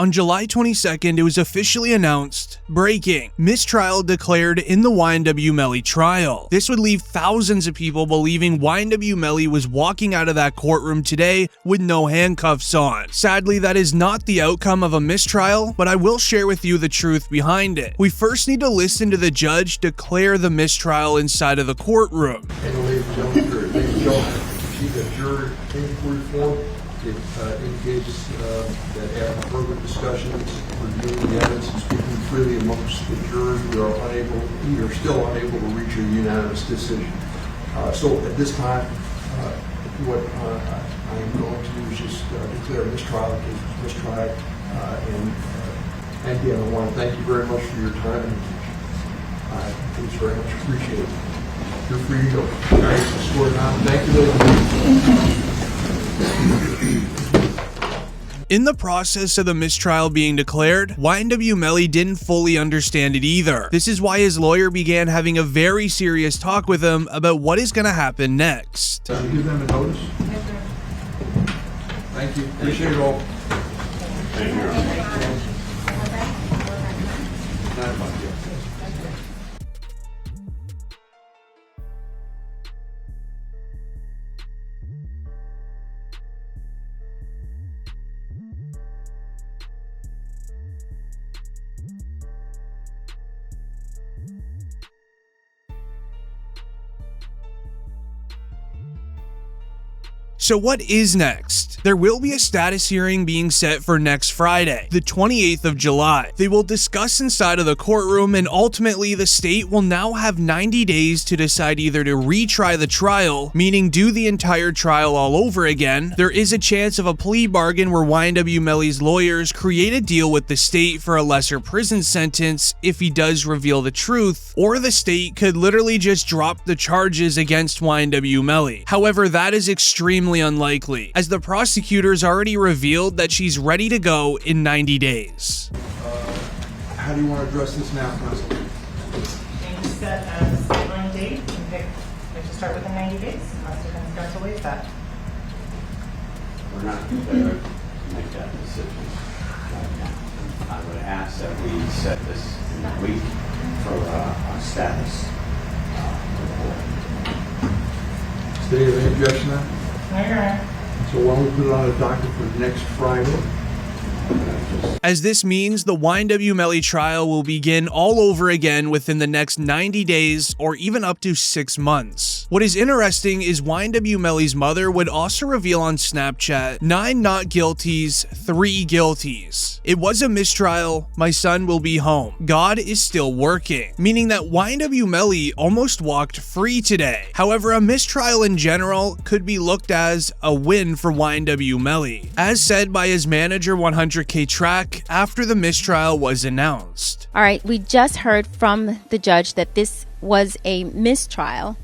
On July 22nd, it was officially announced, breaking, mistrial declared in the YNW Melly trial. This would leave thousands of people believing YNW Melly was walking out of that courtroom today with no handcuffs on. Sadly, that is not the outcome of a mistrial, but I will share with you the truth behind it. We first need to listen to the judge declare the mistrial inside of the courtroom. And ladies and gentlemen, the juror inquiry form, it indicates that after further discussions, reviewing the evidence and speaking freely amongst the jurors, we are still unable to reach a unanimous decision. So at this time, what I am going to do is just declare mistrial, the case was mistried, and again, I want to thank you very much for your time and attention. It's very much appreciated. You're free to go. All right, score now. Thank you, ladies. In the process of the mistrial being declared, YNW Melly didn't fully understand it either. This is why his lawyer began having a very serious talk with him about what is going to happen next. Give them a notice. Thank you. Appreciate it all. Thank you. So what is next? There will be a status hearing being set for next Friday, the 28th of July. They will discuss inside of the courtroom, and ultimately the state will now have 90 days to decide either to retry the trial, meaning do the entire trial all over again. There is a chance of a plea bargain where YNW Melly's lawyers create a deal with the state for a lesser prison sentence if he does reveal the truth, or the state could literally just drop the charges against YNW Melly. However, that is extremely unlikely, as the prosecutors already revealed that she's ready to go in 90 days. How do you want to address this now, counsel? Change set as on date and pick, we should start within 90 days, unless you're going to start to waive that. We're not prepared to make that decision right now. I would ask that we set this in a week for our status report. Do you have any objection to that? No, you're right. So why don't we put it on the docket for next Friday? As this means the YNW Melly trial will begin all over again within the next 90 days or even up to 6 months. What is interesting is YNW Melly's mother would also reveal on Snapchat 9 not guilties, 3 guilties. It was a mistrial, my son will be home. God is still working, meaning that YNW Melly almost walked free today. However, a mistrial in general could be looked as a win for YNW Melly, as said by his manager 100K Track after the mistrial was announced. All right, we just heard from the judge that this was a mistrial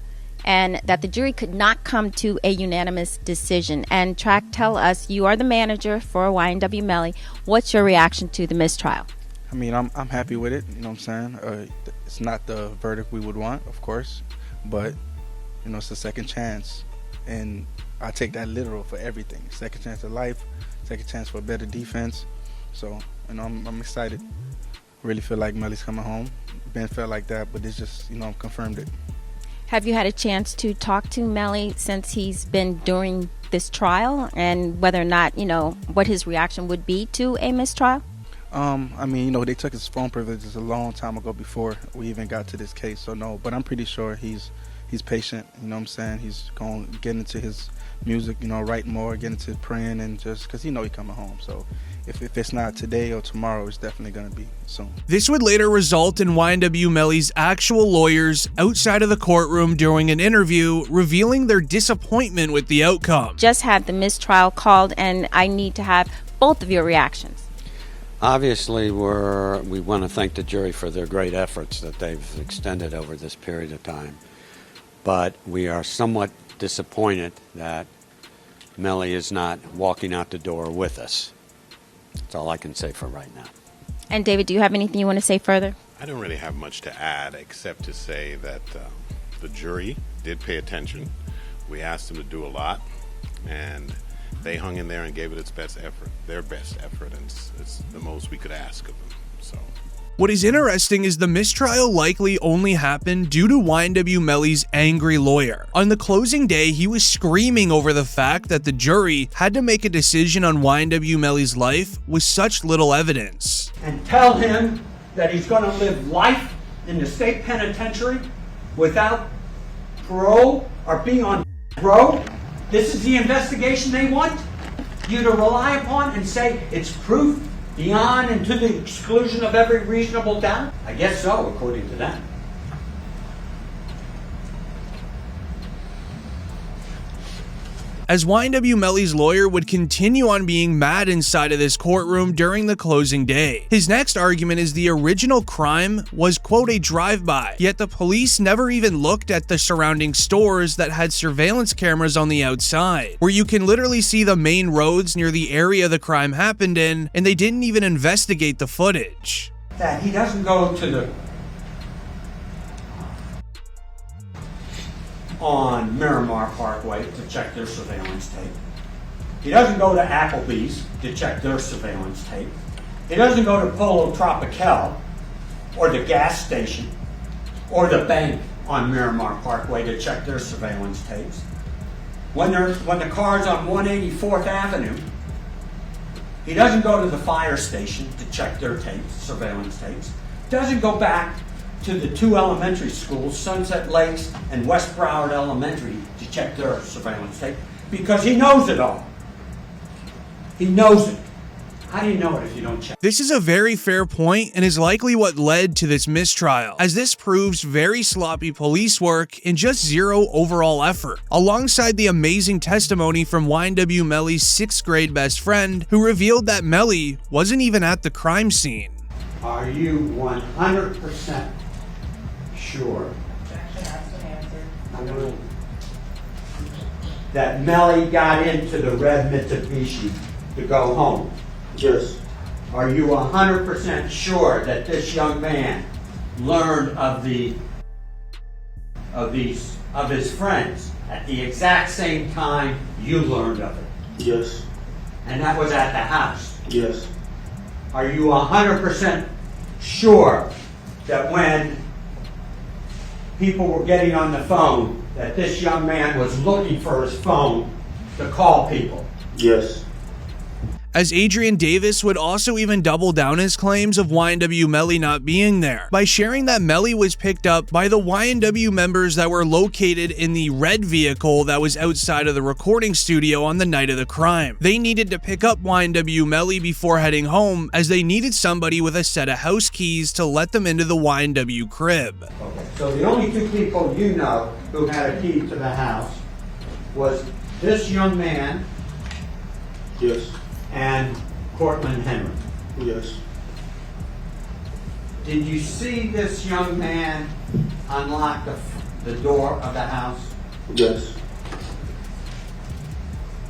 and that the jury could not come to a unanimous decision. And Track, tell us, you are the manager for YNW Melly. What's your reaction to the mistrial? I mean, I'm happy with it, you know what I'm saying? It's not the verdict we would want, of course, but, you know, it's a second chance, and I take that literal for everything. Second chance of life, second chance for a better defense. So, you know, I'm excited. Really feel like Melly's coming home. Ben felt like that, but it's just, you know, confirmed it. Have you had a chance to talk to Melly since he's been during this trial, and whether or not, you know, what his reaction would be to a mistrial? I mean, you know, they took his phone privileges a long time ago before we even got to this case, so no, but I'm pretty sure he's patient, you know what I'm saying? He's going to get into his music, you know, write more, get into praying, and just because he know he's coming home. So if it's not today or tomorrow, it's definitely going to be soon. This would later result in YNW Melly's actual lawyers outside of the courtroom during an interview revealing their disappointment with the outcome. Just had the mistrial called, and I need to have both of your reactions. Obviously, we want to thank the jury for their great efforts that they've extended over this period of time. But we are somewhat disappointed that Melly is not walking out the door with us. That's all I can say for right now. And David, do you have anything you want to say further? I don't really have much to add except to say that the jury did pay attention. We asked them to do a lot, and they hung in there and gave it its best effort, their best effort, and it's the most we could ask of them. So. What is interesting is the mistrial likely only happened due to YNW Melly's angry lawyer. On the closing day, he was screaming over the fact that the jury had to make a decision on YNW Melly's life with such little evidence. And tell him that he's going to live life in the state penitentiary without parole or being on row. This is the investigation they want you to rely upon and say it's proof beyond and to the exclusion of every reasonable doubt? I guess so, according to them. As YNW Melly's lawyer would continue on being mad inside of this courtroom during the closing day. His next argument is the original crime was, quote, a drive-by, yet the police never even looked at the surrounding stores that had surveillance cameras on the outside, where you can literally see the main roads near the area the crime happened in, and they didn't even investigate the footage. That he doesn't go to the on Miramar Parkway to check their surveillance tape. He doesn't go to Applebee's to check their surveillance tape. He doesn't go to Polo Tropical or the gas station or the bank on Miramar Parkway to check their surveillance tapes. When the car's on 184th Avenue, he doesn't go to the fire station to check their tapes, surveillance tapes. Doesn't go back to the two elementary schools, Sunset Lakes and West Broward Elementary, to check their surveillance tape, because he knows it all. He knows it. How do you know it if you don't check? This is a very fair point and is likely what led to this mistrial, as this proves very sloppy police work and just zero overall effort, alongside the amazing testimony from YNW Melly's 6th grade best friend, who revealed that Melly wasn't even at the crime scene. Are you 100% sure Objection asked and answered. that Melly got into the red Mitsubishi to go home? Yes. Are you 100% sure that this young man learned of his friends at the exact same time you learned of it? Yes. And that was at the house? Yes. Are you 100% sure that when people were getting on the phone, that this young man was looking for his phone to call people? Yes. As Adrian Davis would also even double down his claims of YNW Melly not being there, by sharing that Melly was picked up by the YNW members that were located in the red vehicle that was outside of the recording studio on the night of the crime. They needed to pick up YNW Melly before heading home, as they needed somebody with a set of house keys to let them into the YNW crib. Okay, so the only two people you know who had a key to the house was this young man Yes. and Cortland Henry. Yes. Did you see this young man unlock the door of the house? Yes.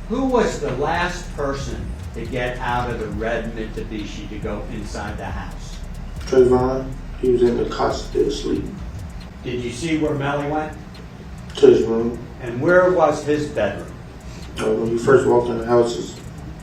Who was the last person to get out of the red Mitsubishi to go inside the house? Trayvon, he was in the cot still asleep. Did you see where Melly went? To his room. And where was his bedroom? When you first walked in the house,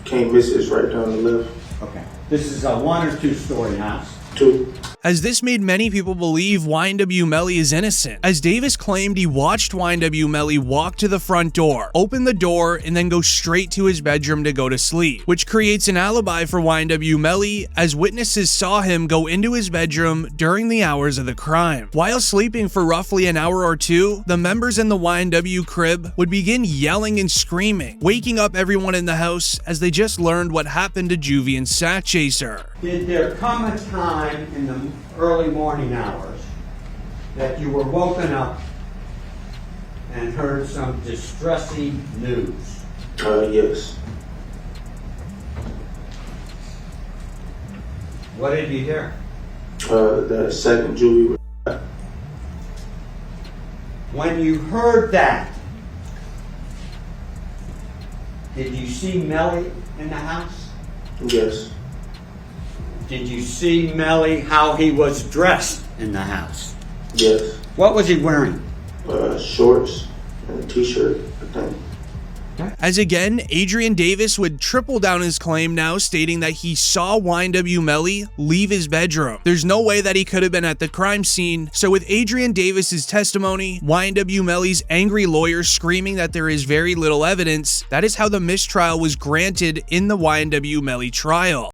can't miss it's right down the left. Okay. This is a 1 or 2 story house? 2. As this made many people believe YNW Melly is innocent, as Davis claimed he watched YNW Melly walk to the front door, open the door, and then go straight to his bedroom to go to sleep, which creates an alibi for YNW Melly, as witnesses saw him go into his bedroom during the hours of the crime. While sleeping for roughly an hour or two, the members in the YNW crib would begin yelling and screaming, waking up everyone in the house as they just learned what happened to Juvie and Sack Chaser. Did there come a time in the early morning hours that you were woken up and heard some distressing news? Yes. What did you hear? That second Julie. When you heard that, did you see Melly in the house? Yes. Did you see Melly how he was dressed in the house? Yes. What was he wearing? Shorts and a t-shirt, I think. As again, Adrian Davis would triple down his claim now, stating that he saw YNW Melly leave his bedroom. There's no way that he could have been at the crime scene, so with Adrian Davis's testimony, YNW Melly's angry lawyer screaming that there is very little evidence, that is how the mistrial was granted in the YNW Melly trial.